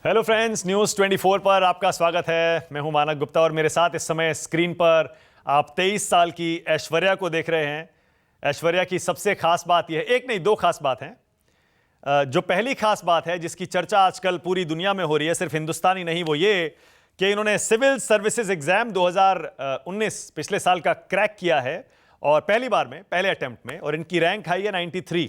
Hello friends, news 24 पर आपका स्वागत है। मैं हूं मानक गुप्ता और मेरे साथ इस समय स्क्रीन पर आप 23 साल की ऐश्वर्या को देख रहे हैं। ऐश्वर्या की सबसे खास बात यह है, एक नहीं दो खास बात हैं। जो पहली खास बात है जिसकी चर्चा आजकल पूरी दुनिया में हो रही है, सिर्फ हिंदुस्तान ही नहीं, वो ये कि इन्होंने सिविल सर्विसेज एग्जाम 2019 पिछले साल का क्रैक किया है और पहली बार में, पहले अटेम्प्ट में, और इनकी रैंक आई है 93।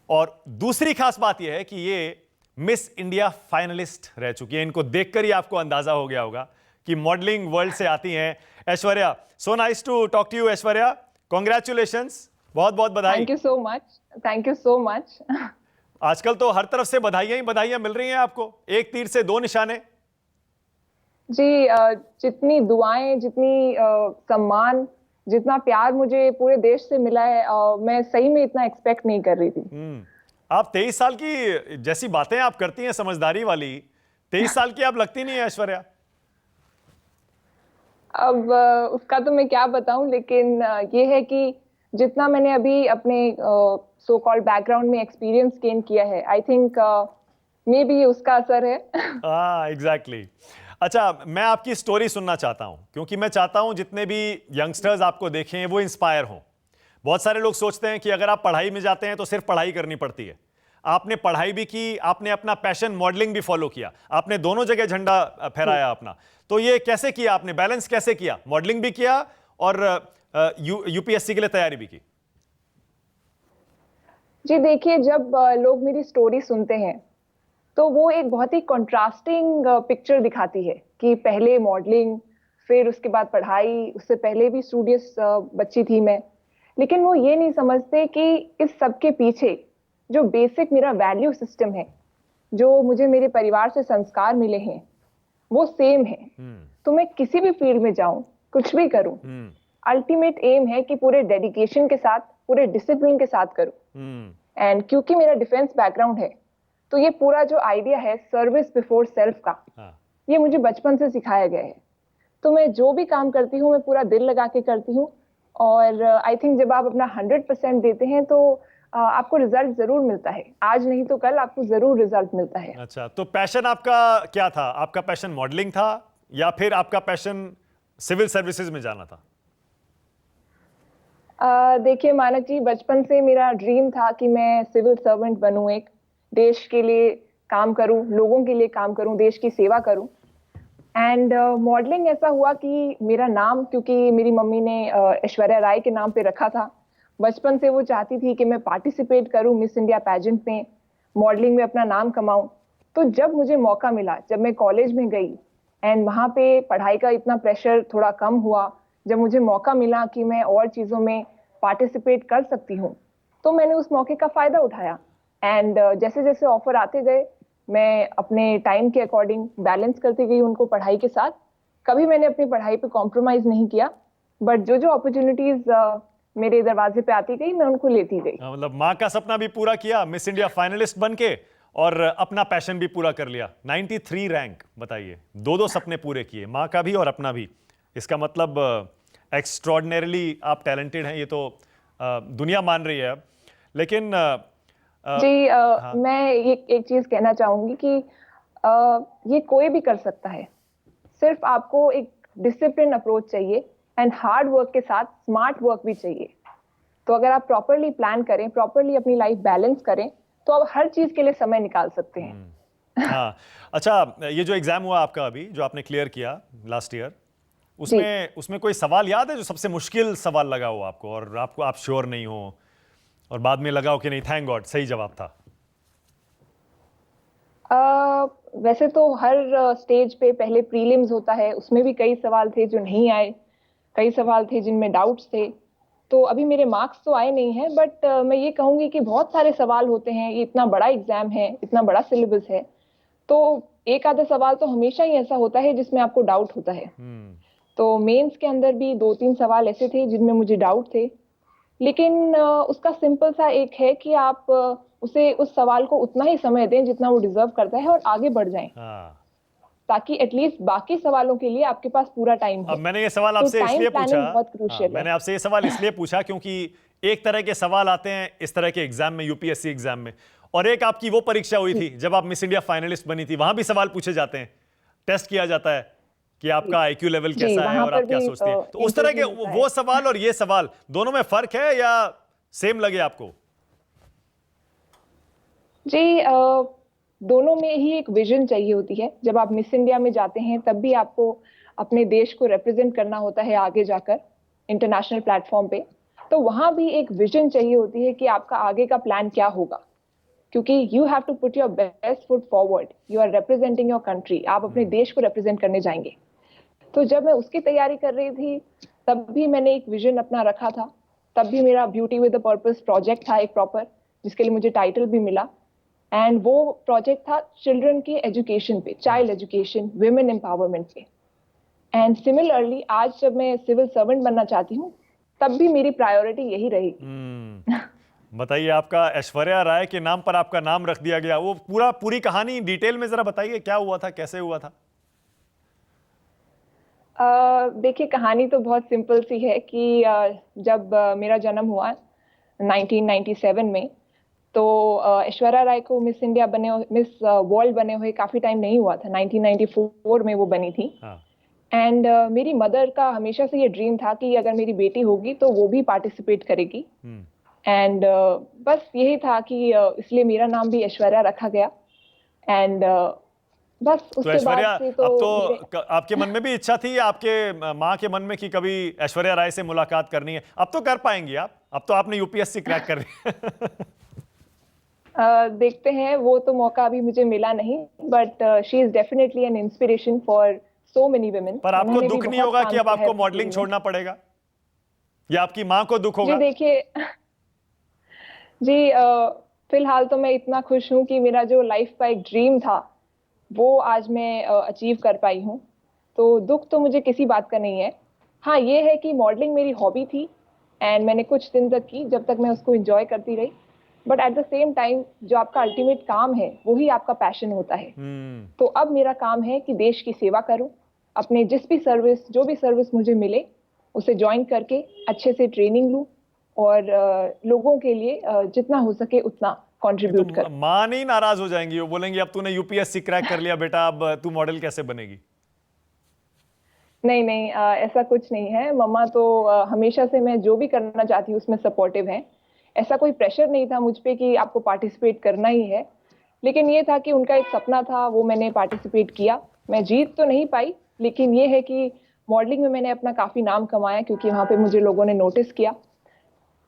और दूसरी खास बात यह है कि ये मिस इंडिया फाइनलिस्ट रह चुकी है। इनको देखकर ही आपको अंदाजा हो गया होगा कि मॉडलिंग वर्ल्ड से आती हैं Aishwarya. So nice to talk to you Aishwarya, congratulations, बहुत बहुत बधाई। Thank you so much. Thank you so much. आजकल तो हर तरफ से बधाइयां ही बधाइयां मिल रही हैं आपको, एक तीर से दो निशाने। जी, जितनी दुआएं, जितनी सम्मान, जितना प्यार मुझे पूरे देश से मिला है, मैं सही में इतना एक्सपेक्ट नहीं कर रही थी। आप 23 साल की जैसी बातें आप करती हैं, समझदारी वाली, 23 साल की आप लगती नहीं है ऐश्वर्या। अब उसका तो मैं क्या बताऊं, लेकिन ये है कि जितना मैंने अभी अपने सो कॉल्ड बैकग्राउंड में एक्सपीरियंस गेन किया है, आई थिंक मे बी उसका असर है। एग्जैक्टली। अच्छा, मैं आपकी स्टोरी सुनना चाहता हूं क्योंकि मैं चाहता हूं जितने भी यंगस्टर्स आपको देखें वो इंस्पायर हों। बहुत सारे लोग सोचते हैं कि अगर आप पढ़ाई में जाते हैं तो सिर्फ पढ़ाई करनी पड़ती है। आपने पढ़ाई भी की, आपने अपना पैशन मॉडलिंग भी फॉलो किया, आपने दोनों जगह झंडा फहराया अपना। तो ये कैसे किया आपने, बैलेंस कैसे किया, मॉडलिंग भी किया और यूपीएससी के लिए तैयारी भी की? जी देखिए, जब लोग मेरी स्टोरी सुनते हैं तो वो एक बहुत ही कंट्रास्टिंग पिक्चर दिखाती है कि पहले मॉडलिंग, फिर उसके बाद पढ़ाई, उससे पहले भी स्टूडियस बच्ची थी मैं। लेकिन वो ये नहीं समझते कि इस सब के पीछे जो बेसिक मेरा वैल्यू सिस्टम है, जो मुझे मेरे परिवार से संस्कार मिले हैं, वो सेम है। तो मैं किसी भी फील्ड में जाऊं, कुछ भी करूं, अल्टीमेट एम है कि पूरे डेडिकेशन के साथ, पूरे डिसिप्लिन के साथ करूं। एंड क्योंकि मेरा डिफेंस बैकग्राउंड है, तो ये पूरा जो आइडिया है सर्विस बिफोर सेल्फ का, ये मुझे बचपन से सिखाया गया है। तो मैं जो भी काम करती हूँ मैं पूरा दिल लगा के करती हूँ। और आई थिंक जब आप अपना 100% देते हैं तो आपको रिजल्ट जरूर मिलता है। आज नहीं तो कल आपको जरूर रिजल्ट मिलता है। अच्छा, तो पैशन आपका क्या था? आपका पैशन मॉडलिंग था या फिर आपका पैशन सिविल सर्विसेज में जाना था? देखिए मानक जी, बचपन से मेरा ड्रीम था कि मैं सिविल सर्वेंट बनूं, एक देश के लिए काम करूं, लोगों के लिए काम करूं, देश की सेवा करूं। एंड मॉडलिंग ऐसा हुआ कि मेरा नाम, क्योंकि मेरी मम्मी ने ऐश्वर्या राय के नाम पे रखा था, बचपन से वो चाहती थी कि मैं पार्टिसिपेट करूं मिस इंडिया पैजेंट में, मॉडलिंग में अपना नाम कमाऊं। तो जब मुझे मौका मिला, जब मैं कॉलेज में गई एंड वहाँ पे पढ़ाई का इतना प्रेशर थोड़ा कम हुआ, जब मुझे मौका मिला कि मैं और चीज़ों में पार्टिसिपेट कर सकती हूँ, तो मैंने उस मौके का फ़ायदा उठाया। एंड जैसे जैसे ऑफर आते गए, मैं अपने टाइम के अकॉर्डिंग बैलेंस करती गई उनको पढ़ाई के साथ। कभी मैंने अपनी पढ़ाई पे कॉम्प्रोमाइज़ नहीं किया, बट जो जो अपॉर्चुनिटीज़ मेरे दरवाजे पे आती गई, मैं उनको लेती गई। मतलब माँ का सपना भी पूरा किया, मिस इंडिया फाइनलिस्ट बन के, और अपना पैशन भी पूरा कर लिया। 93 रैंक, बताइए, दो दो सपने पूरे किए, माँ का भी और अपना भी। इसका मतलब एक्स्ट्रॉर्डिनरीली आप टैलेंटेड हैं, ये तो दुनिया मान रही है अब। लेकिन जी, हाँ, मैं ये एक चीज कहना चाहूंगी कि ये कोई भी कर सकता है। सिर्फ आपको एक डिसिप्लिन अप्रोच चाहिए एंड हार्ड वर्क के साथ स्मार्ट वर्क भी चाहिए। तो अगर आप प्रॉपरली प्लान करें, प्रॉपरली अपनी लाइफ बैलेंस करें, तो आप हर चीज के लिए समय निकाल सकते हैं। हाँ। अच्छा, ये जो एग्जाम हुआ आपका अभी, जो आपने क्लियर किया लास्ट ईयर, जी, उसमें उसमें कोई सवाल याद है जो सबसे मुश्किल सवाल लगा हो आपको, और आपको आप श्योर नहीं हो और बाद में लगा हो कि नहीं, थैंक गॉड सही जवाब था? वैसे तो हर स्टेज पे पहले प्रीलिम्स होता है, उसमें भी कई सवाल थे जो नहीं आए, कई सवाल थे जिनमें डाउट्स थे। तो अभी मेरे मार्क्स तो आए नहीं हैं, बट मैं ये कहूंगी कि बहुत सारे सवाल होते हैं, ये इतना बड़ा एग्जाम है, इतना बड़ा सिलेबस है, तो एक आधा सवाल तो हमेशा ही ऐसा होता है जिसमें आपको डाउट होता है। तो मेंस के अंदर भी दो तीन सवाल ऐसे थे जिनमें मुझे डाउट थे, लेकिन उसका सिंपल सा एक है कि आप उसे, उस सवाल को उतना ही समय दें जितना वो डिजर्व करता है और आगे बढ़ जाएं, हाँ। ताकि एटलीस्ट बाकी सवालों के लिए आपके पास पूरा टाइम अब हो। मैंने ये सवाल तो आपसे टाइम इसलिए पूछा, प्लानिंग बहुत हाँ, क्रूशियल है। मैंने आपसे ये सवाल इसलिए पूछा क्योंकि एक तरह के सवाल आते हैं इस तरह के एग्जाम में, यूपीएससी एग्जाम में, और एक आपकी वो परीक्षा हुई थी जब आप मिस इंडिया फाइनलिस्ट बनी थी, वहां भी सवाल पूछे जाते हैं, टेस्ट किया जाता है कि आपका आईक्यू लेवल जी, कैसा है वहां और पर आप क्या भी सोचती हैं। तो उस तरह के इंटरव्यू होता है। वो सवाल और ये सवाल दोनों में फर्क है या सेम लगे आपको? जी, दोनों में ही एक विजन चाहिए होती है। जब आप मिस इंडिया में जाते हैं तब भी आपको अपने देश को रिप्रेजेंट करना होता है आगे जाकर इंटरनेशनल प्लेटफॉर्म पे। तो वहां भी एक विजन चाहिए होती है कि आपका आगे का प्लान क्या होगा, क्योंकि you have to put your best foot forward. You are representing your country, आप अपने देश को रिप्रेजेंट करने जाएंगे। तो जब मैं उसकी तैयारी कर रही थी तब भी मैंने एक विजन अपना रखा था। तब भी मेरा beauty with a purpose project था एक प्रॉपर, जिसके लिए मुझे टाइटल भी मिला। एंड वो प्रोजेक्ट था चिल्ड्रन के एजुकेशन पे, चाइल्ड एजुकेशन, विमेन एम्पावरमेंट पे। एंड सिमिलरली आज जब मैं सिविल सर्वेंट बनना चाहती हूँ तब भी मेरी प्रायोरिटी यही रहेगी। बताइए, आपका ऐश्वर्या राय के नाम पर आपका नाम रख दिया गया, वो पूरी कहानी डिटेल में जरा बताइए, क्या हुआ था, कैसे हुआ था? देखिए, कहानी तो बहुत सिंपल सी है कि जब मेरा जन्म हुआ 1997 में, तो ऐश्वर्या राय को मिस इंडिया मिस वर्ल्ड बने हुए काफी टाइम नहीं हुआ था। 1994 में वो बनी थी। हाँ। एंड मेरी मदर का हमेशा से ये ड्रीम था कि अगर मेरी बेटी होगी तो वो भी पार्टिसिपेट करेगी। एंड बस यही था कि इसलिए मेरा नाम भी ऐश्वर्या रखा गया। एंड बस तो उसके बाद ऐश्वर्या, से तो अब तो मेरे आपके मन में भी इच्छा थी, आपके माँ के मन में, कि कभी ऐश्वर्या राय से मुलाकात करनी है? अब तो कर पाएंगी आप, अब तो आपने यूपीएससी क्रैक कर लिया। देखते हैं, वो तो मौका अभी मुझे मिला नहीं। But she is definitely an inspiration for so many women. पर आपको उन्होंने भी दुख नहीं बहुत होगा कि काम अब किया है आपको अपनी मॉडलिंग फील्ड में। छोड़ना पड़ेगा, या आपकी माँ को दुख जी होगा? देखिए, जी फिलहाल तो मैं इतना खुश हूँ कि मेरा जो लाइफ का एक ड्रीम था वो आज मैं अचीव कर पाई हूँ। तो दुख तो मुझे किसी बात का नहीं है। हाँ, ये है कि मॉडलिंग मेरी हॉबी थी एंड मैंने कुछ दिन तक की, जब तक मैं उसको एंजॉय करती रही। But at the same time जो आपका अल्टीमेट काम है वही आपका पैशन होता है। तो अब मेरा काम है कि देश की सेवा करूं, अपने जो भी सर्विस मुझे मिले उसे ज्वाइन करके अच्छे से ट्रेनिंग लूं और लोगों के लिए जितना हो सके उतना नहीं तो कंट्रीब्यूट करूं। माँ नहीं नाराज हो जाएंगी? वो बोलेंगी अब तूने यूपीएससी क्रैक कर लिया बेटा, अब तू मॉडल कैसे बनेगी? नहीं नहीं, ऐसा कुछ नहीं है। मम्मा तो हमेशा से मैं जो भी करना चाहती हूँ उसमें सपोर्टिव है। ऐसा कोई प्रेशर नहीं था मुझ पे कि आपको पार्टिसिपेट करना ही है। लेकिन ये था कि उनका एक सपना था, वो मैंने पार्टिसिपेट किया। मैं जीत तो नहीं पाई, लेकिन ये है कि मॉडलिंग में मैंने अपना काफी नाम कमाया क्योंकि वहां पे मुझे लोगों ने नोटिस किया।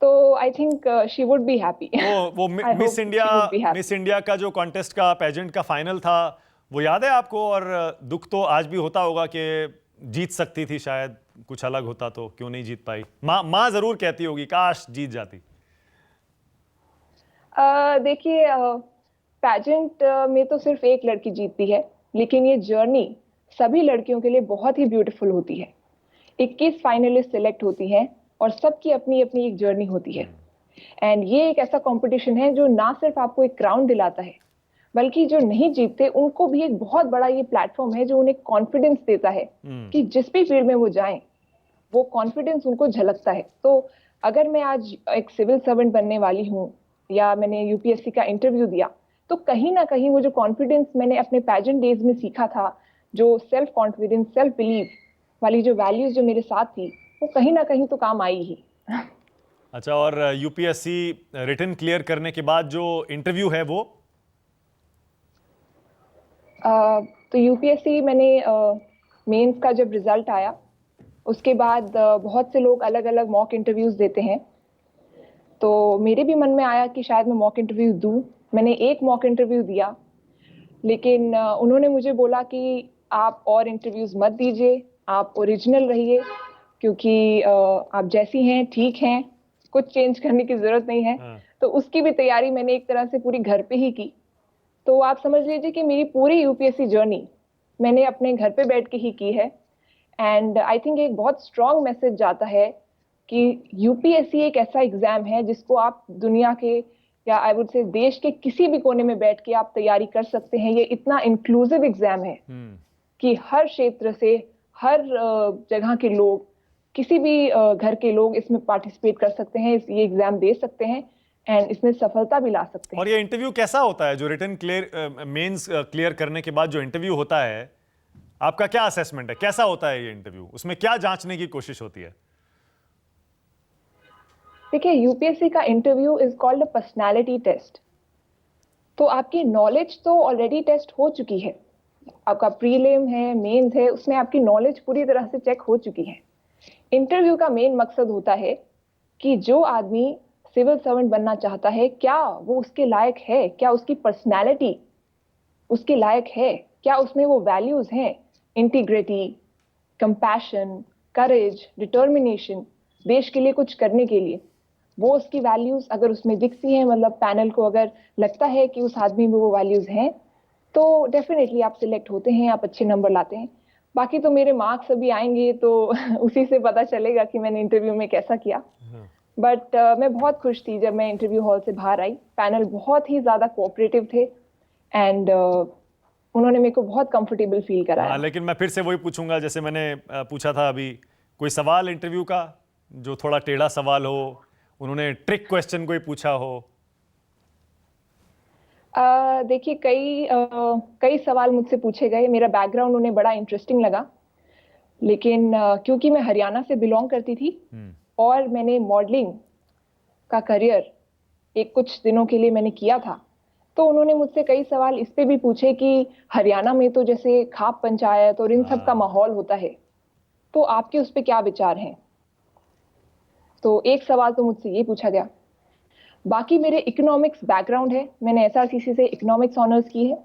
तो I think she would be happy. वो I miss hope India, she would be miss happy. India का जो कॉन्टेस्ट का पेजेंट का फाइनल था, वो याद है आपको? और दुख तो आज भी होता होगा कि जीत सकती थी, शायद कुछ अलग होता तो, क्यों नहीं जीत पाई? माँ जरूर कहती होगी काश जीत जाती। देखिए, पैजेंट में तो सिर्फ एक लड़की जीतती है, लेकिन ये जर्नी सभी लड़कियों के लिए बहुत ही ब्यूटीफुल होती है। 21 फाइनलिस्ट सिलेक्ट होती हैं और सबकी अपनी अपनी एक जर्नी होती है। एंड ये एक ऐसा कंपटीशन है जो ना सिर्फ आपको एक क्राउन दिलाता है, बल्कि जो नहीं जीतते उनको भी एक बहुत बड़ा ये प्लेटफॉर्म है जो उन्हें कॉन्फिडेंस देता है कि जिस भी फील्ड में वो जाएं वो कॉन्फिडेंस उनको झलकता है। तो अगर मैं आज एक सिविल सर्वेंट बनने वाली हूँ या मैंने यूपीएससी का इंटरव्यू दिया, तो कहीं ना कहीं वो जो कॉन्फिडेंस मैंने अपने पैजेंट डेज में सीखा था, जो सेल्फ कॉन्फिडेंस, सेल्फ बिलीव वाली जो वैल्यूज जो मेरे साथ थी, वो कहीं ना कहीं तो काम आई ही। अच्छा, और यूपीएससी रिटन क्लियर करने के बाद जो इंटरव्यू है वो? तो यूपीएससी मैंने मेंस का जब रिजल्ट आया उसके बाद बहुत से लोग अलग अलग मॉक इंटरव्यूज देते हैं। तो मेरे भी मन में आया कि शायद मैं मॉक इंटरव्यू दूं। मैंने एक मॉक इंटरव्यू दिया, लेकिन उन्होंने मुझे बोला कि आप और इंटरव्यूज मत दीजिए, आप ओरिजिनल रहिए, क्योंकि आप जैसी हैं ठीक हैं, कुछ चेंज करने की जरूरत नहीं है। हाँ। तो उसकी भी तैयारी मैंने एक तरह से पूरी घर पे ही की। तो आप समझ लीजिए कि मेरी पूरी यूपीएससी जर्नी मैंने अपने घर पे बैठ के ही की है। एंड आई थिंक एक बहुत स्ट्रॉन्ग मैसेज जाता है कि यूपीएससी एक ऐसा एग्जाम है जिसको आप दुनिया के या आई वुड से देश के किसी भी कोने में बैठ के आप तैयारी कर सकते हैं। ये इतना इंक्लूसिव एग्जाम है कि हर क्षेत्र से, हर जगह के लोग किसी भी घर के लोग इसमें पार्टिसिपेट कर सकते हैं, ये एग्जाम दे सकते हैं एंड इसमें सफलता भी ला सकते हैं। और ये इंटरव्यू कैसा होता है, जो रिटन क्लियर मेंस क्लियर करने के बाद जो इंटरव्यू होता है, आपका क्या असेसमेंट है, कैसा होता है ये इंटरव्यू, उसमें क्या जांचने की कोशिश होती है? देखिए, यूपीएससी का interview is called a personality test. तो आपकी नॉलेज तो ऑलरेडी टेस्ट हो चुकी है, आपका प्रीलिम है, मेंस है, उसमें आपकी नॉलेज पूरी तरह से चेक हो चुकी है। इंटरव्यू का मेन मकसद होता है कि जो आदमी सिविल सर्वेंट बनना चाहता है, क्या वो उसके लायक है, क्या उसकी पर्सनैलिटी उसके लायक है, क्या उसमें वो वैल्यूज हैं, इंटीग्रिटी, कंपैशन, करेज, डिटर्मिनेशन, देश के लिए कुछ करने के लिए, वो उसकी वैल्यूज अगर उसमें दिखती हैं, मतलब पैनल को अगर लगता है कि उस आदमी में वो वैल्यूज हैं, तो डेफिनेटली आप सिलेक्ट होते हैं, आप अच्छे नंबर लाते हैं। बाकी तो मेरे मार्क्स अभी आएंगे तो उसी से पता चलेगा कि मैंने इंटरव्यू में कैसा किया। बट मैं बहुत खुश थी जब मैं इंटरव्यू हॉल से बाहर आई। पैनल बहुत ही ज़्यादा कोऑपरेटिव थे एंड उन्होंने मेरे को बहुत कंफर्टेबल फील कराया। लेकिन मैं फिर से वही पूछूंगा जैसे मैंने पूछा था अभी, कोई सवाल इंटरव्यू का जो थोड़ा टेढ़ा सवाल हो, उन्होंने ट्रिक क्वेश्चन कोई पूछा हो? देखिए, कई सवाल मुझसे पूछे गए। मेरा बैकग्राउंड उन्हें बड़ा इंटरेस्टिंग लगा, लेकिन क्योंकि मैं हरियाणा से बिलोंग करती थी और मैंने मॉडलिंग का करियर एक कुछ दिनों के लिए मैंने किया था, तो उन्होंने मुझसे कई सवाल इस पे भी पूछे कि हरियाणा में तो जैसे खाप पंचायत और इन सब का माहौल होता है, तो आपके उस पे क्या विचार हैं। तो एक सवाल तो मुझसे ये पूछा गया। बाकी मेरे इकोनॉमिक्स बैकग्राउंड है, मैंने एसआरसीसी से इकोनॉमिक्स ऑनर्स की है,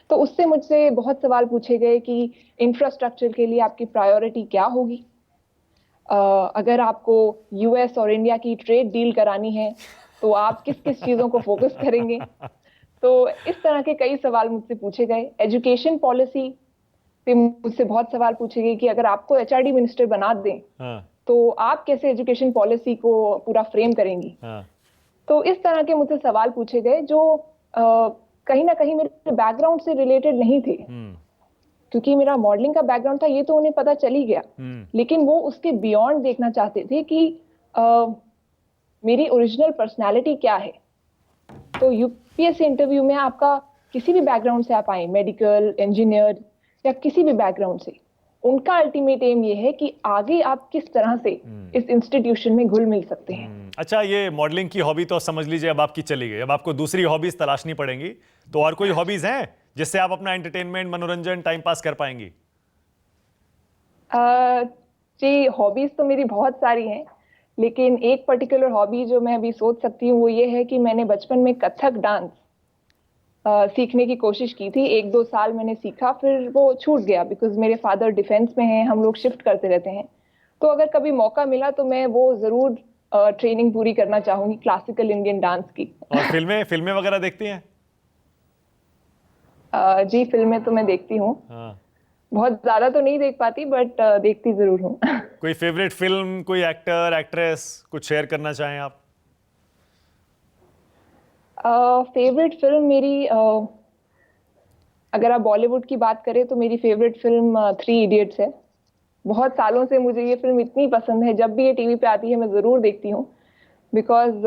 तो उससे मुझसे बहुत सवाल पूछे गए कि इंफ्रास्ट्रक्चर के लिए आपकी प्रायोरिटी क्या होगी, अगर आपको यूएस और इंडिया की ट्रेड डील करानी है तो आप किस किस चीज़ों को फोकस करेंगे। तो इस तरह के कई सवाल मुझसे पूछे गए। एजुकेशन पॉलिसी पे मुझसे बहुत सवाल पूछे गए कि अगर आपको एचआरडी मिनिस्टर बना दें तो आप कैसे एजुकेशन पॉलिसी को पूरा फ्रेम करेंगी। तो इस तरह के मुझसे सवाल पूछे गए जो कहीं ना कहीं मेरे बैकग्राउंड से रिलेटेड नहीं थे, क्योंकि मेरा मॉडलिंग का बैकग्राउंड था, ये तो उन्हें पता चल ही गया, लेकिन वो उसके बियॉन्ड देखना चाहते थे कि मेरी ओरिजिनल पर्सनालिटी क्या है। तो यूपीएससी इंटरव्यू में आपका किसी भी बैकग्राउंड से आप आए, मेडिकल, इंजीनियर या किसी भी बैकग्राउंड से, उनका अल्टीमेट एम ये है कि आगे आप किस तरह से इस इंस्टीट्यूशन में घुल मिल सकते हैं। अच्छा, ये मॉडलिंग की हॉबी तो समझ लीजिए अब आपकी चली गई, अब आपको दूसरी हॉबीज तलाशनी पड़ेंगी। तो और कोई हॉबीज हैं जिससे आप अपना एंटरटेनमेंट, मनोरंजन, टाइम पास कर पाएंगी? जी, हॉबीज तो मेरी बहुत सारी हैं, लेकिन एक पर्टिकुलर हॉबी जो मैं अभी सोच सकती हूँ वो ये है कि मैंने बचपन में कथक डांस सीखने की कोशिश की थी। 1-2 साल मैंने सीखा, फिर वो छूट गया बिकॉज मेरे फादर डिफेंस में हैं, हम लोग शिफ्ट करते रहते हैं। तो अगर कभी मौका मिला तो मैं वो जरूर ट्रेनिंग पूरी करना चाहूंगी क्लासिकल इंडियन डांस की। और फिल्में वगैरह देखती हैं? जी, फिल्में तो मैं देखती हूँ। बहुत ज्यादा तो नहीं देख पाती, बट देखती जरूर हूँ। कोई फेवरेट फिल्म, कोई एक्टर, एक्ट्रेस, कुछ शेयर करना चाहें आप? फेवरेट फिल्म मेरी, अगर आप बॉलीवुड की बात करें तो मेरी फेवरेट फिल्म 3 इडियट्स है। बहुत सालों से मुझे ये फिल्म इतनी पसंद है, जब भी ये टीवी पे आती है मैं जरूर देखती हूँ, बिकॉज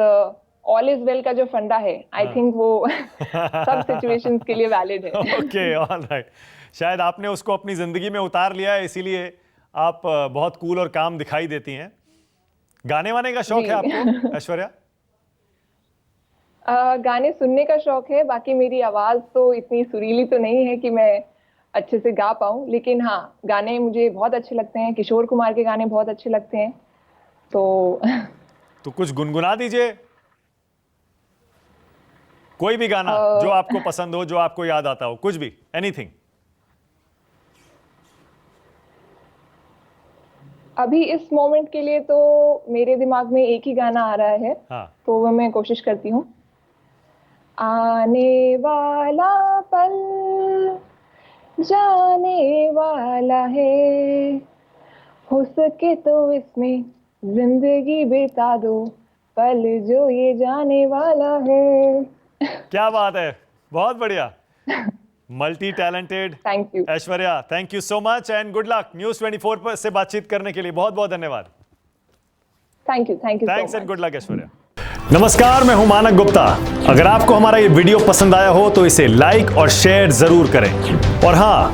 ऑल इज वेल का जो फंडा है, आई थिंक वो सब सिचुएशंस के लिए वैलिड है। Okay, alright. शायद आपने उसको अपनी जिंदगी में उतार लिया है, इसीलिए आप बहुत कूल और काम दिखाई देती हैं। गाने वाने का शौक है आपको, ऐश्वर्या? गाने सुनने का शौक है। बाकी मेरी आवाज तो इतनी सुरीली तो नहीं है कि मैं अच्छे से गा पाऊं, लेकिन हाँ, गाने मुझे बहुत अच्छे लगते हैं। किशोर कुमार के गाने बहुत अच्छे लगते हैं, तो कुछ गुनगुना दीजिए, कोई भी गाना जो आपको पसंद हो, जो आपको याद आता हो, कुछ भी, एनीथिंग। अभी इस मोमेंट के लिए तो मेरे दिमाग में एक ही गाना आ रहा है, तो वो मैं कोशिश करती हूँ। आने वाला पल जाने वाला है, हो सके तो इसमें जिंदगी बिता दो, पल जो ये जाने वाला है। क्या बात है, बहुत बढ़िया। Multi talented thank you Aishwarya, thank you so much and good luck. News 24 पर से बातचीत करने के लिए बहुत बहुत धन्यवाद। Thank you thanks so and much. Good luck Aishwarya. नमस्कार, मैं हूं मानक गुप्ता। अगर आपको हमारा ये वीडियो पसंद आया हो तो इसे लाइक और शेयर जरूर करें, और हां,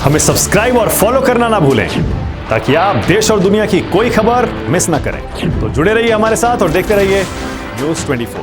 हमें सब्सक्राइब और फॉलो करना ना भूलें ताकि आप देश और दुनिया की कोई खबर मिस ना करें। तो जुड़े रहिए हमारे साथ और देखते रहिए न्यूज़ 24।